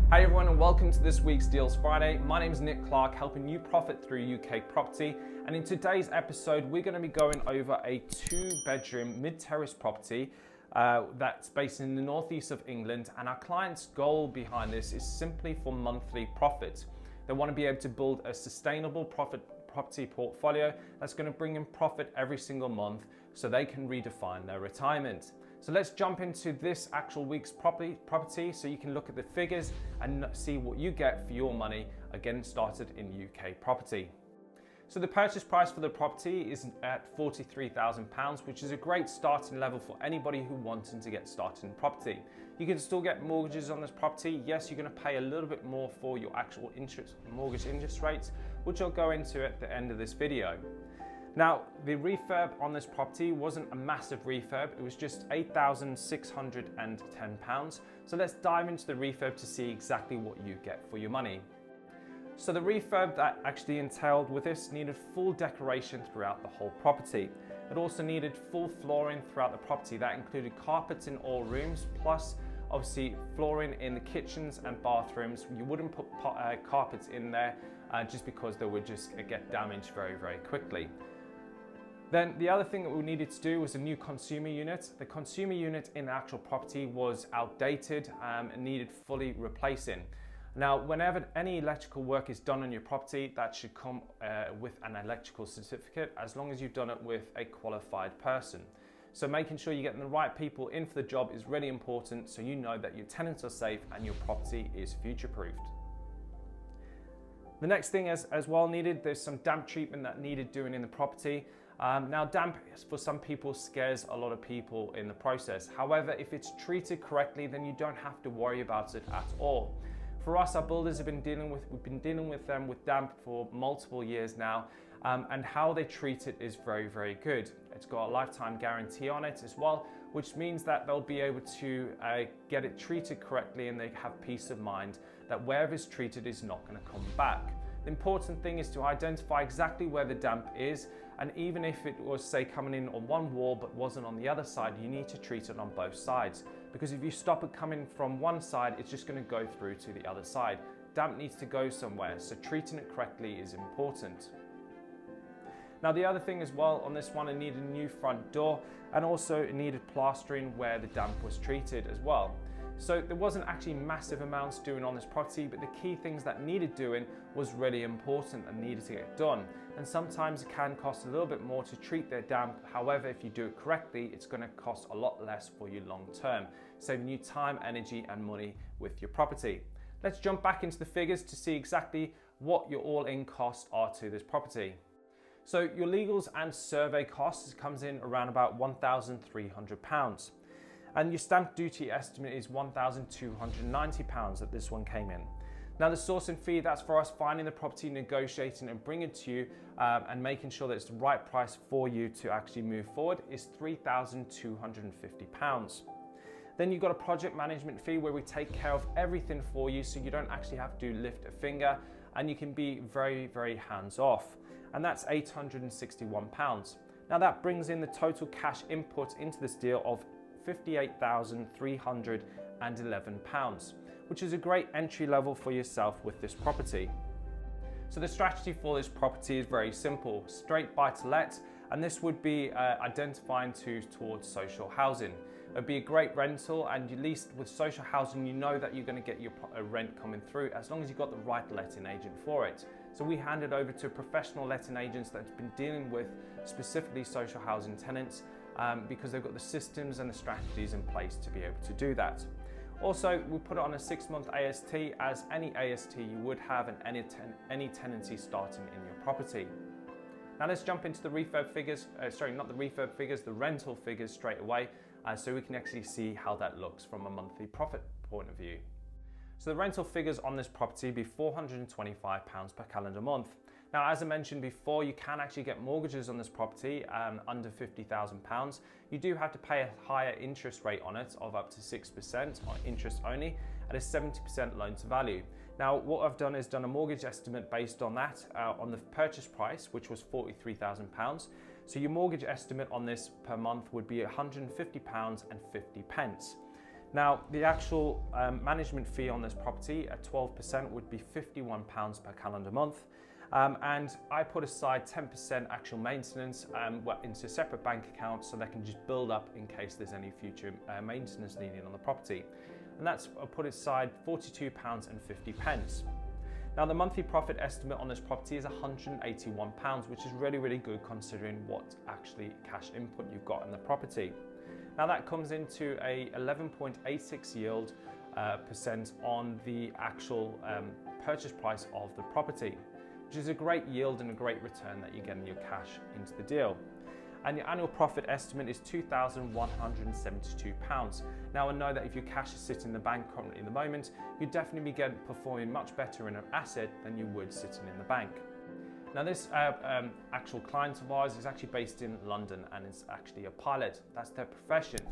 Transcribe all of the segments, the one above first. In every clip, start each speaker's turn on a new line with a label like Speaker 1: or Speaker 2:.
Speaker 1: Hey everyone, and welcome to this week's Deals Friday. My name is Nick Clark, helping you profit through UK property. And in today's episode, we're going to be going over a 2-bedroom mid-terrace property that's based in the northeast of England. And our client's goal behind this is simply for monthly profit. They want to be able to build a sustainable property portfolio that's going to bring in profit every single month so they can redefine their retirement. So let's jump into this actual week's property so you can look at the figures and see what you get for your money getting started in UK property. So the purchase price for the property is at £43,000, which is a great starting level for anybody who wanting to get started in property. You can still get mortgages on this property. Yes, you're going to pay a little bit more for your actual mortgage interest rates, which I'll go into at the end of this video. Now, the refurb on this property wasn't a massive refurb, it was just £8,610. So let's dive into the refurb to see exactly what you get for your money. So the refurb that actually entailed with this needed full decoration throughout the whole property. It also needed full flooring throughout the property. That included carpets in all rooms, plus obviously flooring in the kitchens and bathrooms. You wouldn't put carpets in there just because they would just get damaged very, very quickly. Then the other thing that we needed to do was a new consumer unit. The consumer unit in the actual property was outdated and needed fully replacing. Now, whenever any electrical work is done on your property, that should come with an electrical certificate, as long as you've done it with a qualified person. So making sure you're getting the right people in for the job is really important, so you know that your tenants are safe and your property is future-proofed. The next thing as well needed, there's some damp treatment that needed doing in the property. Now, damp for some people scares a lot of people in the process. However, if it's treated correctly, then you don't have to worry about it at all. For us, our builders we've been dealing with them with damp for multiple years now, and how they treat it is very, very good. It's got a lifetime guarantee on it as well, which means that they'll be able to get it treated correctly, and they have peace of mind that wherever it's treated is not going to come back. The important thing is to identify exactly where the damp is, and even if it was, say, coming in on one wall but wasn't on the other side, you need to treat it on both sides, because if you stop it coming from one side, it's just going to go through to the other side. Damp needs to go somewhere, so treating it correctly is important. Now, the other thing as well on this one, it needed a new front door, and also it needed plastering where the damp was treated as well. So there wasn't actually massive amounts doing on this property, but the key things that needed doing was really important and needed to get done. And sometimes it can cost a little bit more to treat their damp. However, if you do it correctly, it's going to cost a lot less for you long term, saving you time, energy and money with your property. Let's jump back into the figures to see exactly what your all-in costs are to this property. So your legals and survey costs comes in around about £1,300. And your stamp duty estimate is £1,290 that this one came in. Now, the sourcing fee, that's for us finding the property, negotiating and bringing it to you and making sure that it's the right price for you to actually move forward, is £3,250. Then you've got a project management fee where we take care of everything for you, so you don't actually have to lift a finger and you can be very, very hands off. And that's £861. Now that brings in the total cash input into this deal of £58,311, which is a great entry level for yourself with this property. So the strategy for this property is very simple: straight buy to let, and this would be identifying towards social housing. It would be a great rental, and at least with social housing, you know that you're going to get your rent coming through as long as you've got the right letting agent for it. So we hand it over to professional letting agents that's been dealing with specifically social housing tenants, because they've got the systems and the strategies in place to be able to do that. Also, we put it on a 6-month AST, as any AST you would have and any tenancy starting in your property. Now let's jump into the refurb figures, the rental figures straight away, so we can actually see how that looks from a monthly profit point of view. So the rental figures on this property be £425 per calendar month. Now, as I mentioned before, you can actually get mortgages on this property under £50,000. You do have to pay a higher interest rate on it of up to 6% on interest only at a 70% loan to value. Now, what I've done is done a mortgage estimate based on that, on the purchase price, which was £43,000. So your mortgage estimate on this per month would be £150.50. Now, the actual management fee on this property at 12% would be £51 per calendar month. And I put aside 10% actual maintenance into a separate bank account so they can just build up in case there's any future maintenance needed on the property. And that's put aside £42.50. Now, the monthly profit estimate on this property is £181, which is really, really good considering what actually cash input you've got in the property. Now, that comes into a 11.86 yield percent on the actual purchase price of the property, which is a great yield and a great return that you're getting your cash into the deal. And your annual profit estimate is £2,172. Now, I know that if your cash is sitting in the bank currently at the moment, you'd definitely be performing much better in an asset than you would sitting in the bank. Now, this actual client of ours is actually based in London and is actually a pilot. That's their profession.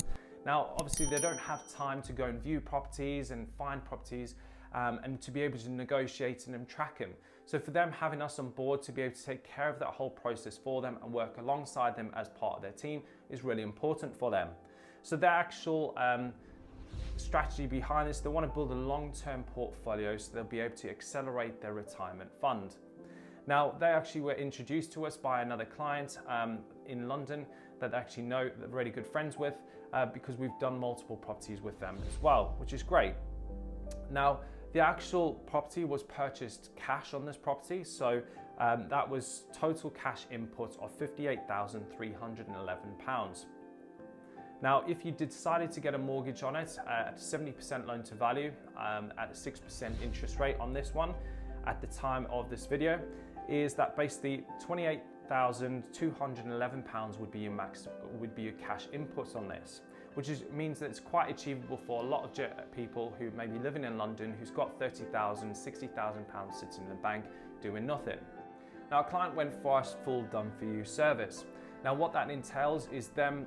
Speaker 1: Now, obviously, they don't have time to go and view properties and find properties and to be able to negotiate and track them. So for them, having us on board to be able to take care of that whole process for them and work alongside them as part of their team is really important for them. So their actual strategy behind this, they want to build a long-term portfolio so they'll be able to accelerate their retirement fund. Now, they actually were introduced to us by another client in London that they actually know, they're really good friends with, because we've done multiple properties with them as well, which is great. Now, the actual property was purchased cash on this property, so that was total cash input of £58,311. Now, if you decided to get a mortgage on it at 70% loan to value at a 6% interest rate on this one at the time of this video, is that basically £28,211 would be your cash inputs on this, which means that it's quite achievable for a lot of people who may be living in London who's got £30,000, £60,000 sitting in the bank doing nothing. Now, a client went for us full done for you service. Now, what that entails is them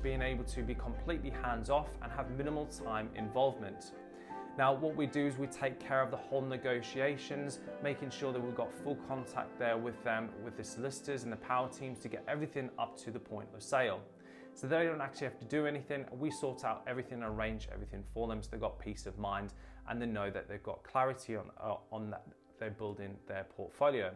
Speaker 1: being able to be completely hands off and have minimal time involvement. Now, what we do is we take care of the whole negotiations, making sure that we've got full contact there with them, with the solicitors and the power teams to get everything up to the point of sale. So they don't actually have to do anything. We sort out everything, arrange everything for them so they've got peace of mind and they know that they've got clarity on that they're building their portfolio.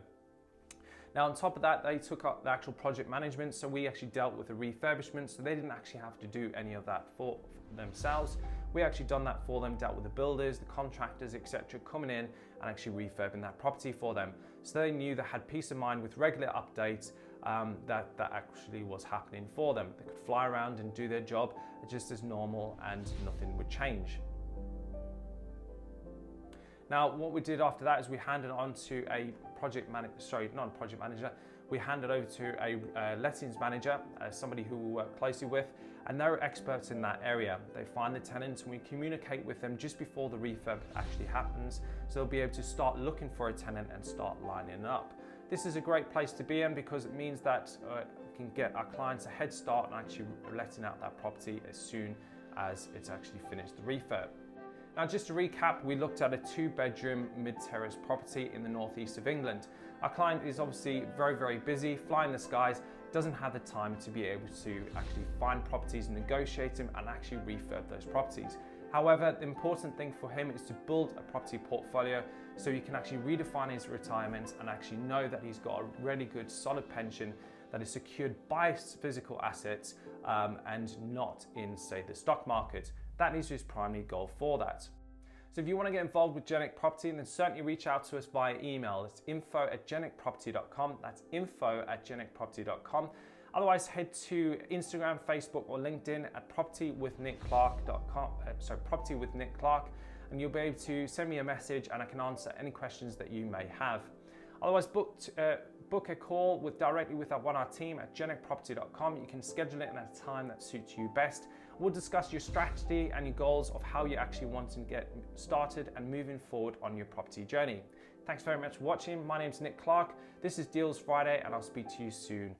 Speaker 1: Now, on top of that, they took up the actual project management, so we actually dealt with the refurbishment, so they didn't actually have to do any of that for themselves. We actually done that for them, dealt with the builders, the contractors, etc., coming in and actually refurbing that property for them. So they knew they had peace of mind with regular updates that actually was happening for them. They could fly around and do their job just as normal and nothing would change. Now, what we did after that is we handed on to a we handed over to a lettings manager, somebody who we work closely with, and they're experts in that area. They find the tenants and we communicate with them just before the refurb actually happens, so they'll be able to start looking for a tenant and start lining up. This is a great place to be in because it means that we can get our clients a head start and actually letting out that property as soon as it's actually finished the refurb. Now, just to recap, we looked at a 2-bedroom mid-terrace property in the northeast of England. Our client is obviously very, very busy, flying the skies, doesn't have the time to be able to actually find properties, negotiate them, and actually refurb those properties. However, the important thing for him is to build a property portfolio so he can actually redefine his retirement and actually know that he's got a really good, solid pension that is secured by physical assets and not in, say, the stock market. That is his primary goal for that. So if you want to get involved with Jenic Property, then certainly reach out to us via email. It's info@jenicproperty.com. That's info@jenicproperty.com. Otherwise, head to Instagram, Facebook, or LinkedIn at propertywithnicclark, and you'll be able to send me a message and I can answer any questions that you may have. Otherwise, book a call directly with one of our team at jenicproperty.com. You can schedule it in a time that suits you best. We'll discuss your strategy and your goals of how you actually want to get started and moving forward on your property journey. Thanks very much for watching. My name's Nick Clark. This is Deals Friday, and I'll speak to you soon.